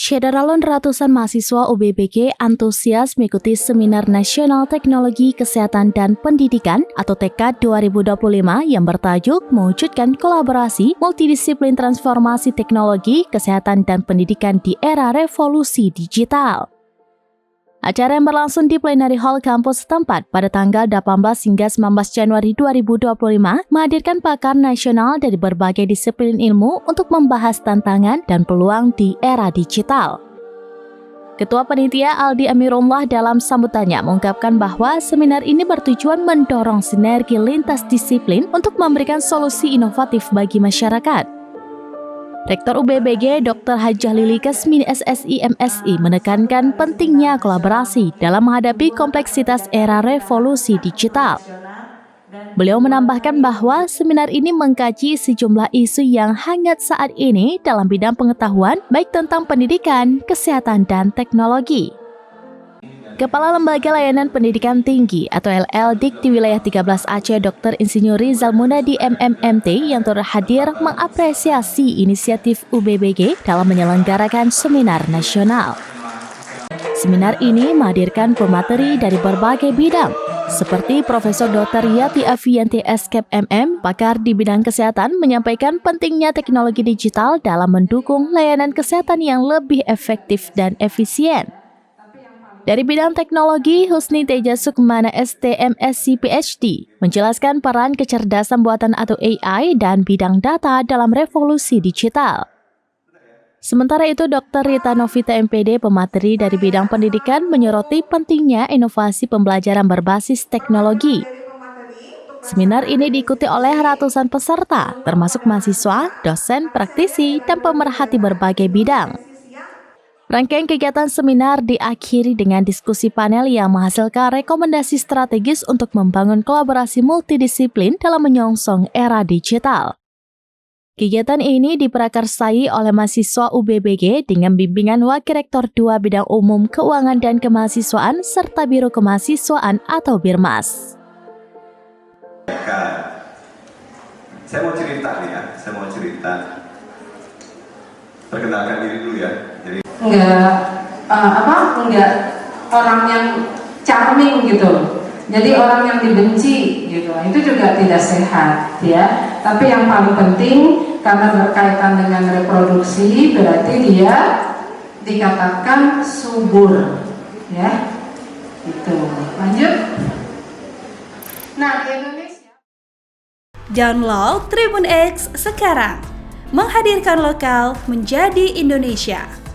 Syederalon ratusan mahasiswa UBBG antusias mengikuti Seminar Nasional Teknologi Kesehatan dan Pendidikan atau TK 2025 yang bertajuk mewujudkan kolaborasi multidisiplin transformasi teknologi, kesehatan, dan pendidikan di era revolusi digital. Acara yang berlangsung di Plenary Hall kampus setempat pada tanggal 18 hingga 19 Januari 2025 menghadirkan pakar nasional dari berbagai disiplin ilmu untuk membahas tantangan dan peluang di era digital. Ketua Panitia Aldi Amirullah dalam sambutannya mengungkapkan bahwa seminar ini bertujuan mendorong sinergi lintas disiplin untuk memberikan solusi inovatif bagi masyarakat. Rektor UBBG Dr. Hajah Lili Kasmini SSI MSI menekankan pentingnya kolaborasi dalam menghadapi kompleksitas era revolusi digital. Beliau menambahkan bahwa seminar ini mengkaji sejumlah isu yang hangat saat ini dalam bidang pengetahuan baik tentang pendidikan, kesehatan, dan teknologi. Kepala Lembaga Layanan Pendidikan Tinggi atau LL Dikti Wilayah 13 Aceh Dr. Insinyur Rizal Munadi MMMT yang turut hadir mengapresiasi inisiatif UBBG dalam menyelenggarakan seminar nasional. Seminar ini menghadirkan pemateri dari berbagai bidang, seperti Profesor Dr. Yati Afianti SKEP MM, pakar di bidang kesehatan, menyampaikan pentingnya teknologi digital dalam mendukung layanan kesehatan yang lebih efektif dan efisien. Dari bidang teknologi, Husni Teja Sukmana STMSC PhD menjelaskan peran kecerdasan buatan atau AI dan bidang data dalam revolusi digital. Sementara itu, Dr. Rita Novita MPD, pemateri dari bidang pendidikan, menyoroti pentingnya inovasi pembelajaran berbasis teknologi. Seminar ini diikuti oleh ratusan peserta, termasuk mahasiswa, dosen, praktisi, dan pemerhati berbagai bidang. Rangkaian kegiatan seminar diakhiri dengan diskusi panel yang menghasilkan rekomendasi strategis untuk membangun kolaborasi multidisiplin dalam menyongsong era digital. Kegiatan ini diprakarsai oleh mahasiswa UBBG dengan bimbingan Wakil Rektor 2 Bidang Umum Keuangan dan Kemahasiswaan serta Biro Kemahasiswaan atau Birmas. Saya mau cerita. Perkenalkan diri dulu ya. Jadi enggak orang yang charming gitu. Jadi orang yang dibenci gitu. Itu juga tidak sehat ya. Tapi yang paling penting karena berkaitan dengan reproduksi berarti dia dikatakan subur ya. Itu. Lanjut. Nah, di Indonesia Download Tribun X sekarang. Menghadirkan lokal menjadi Indonesia.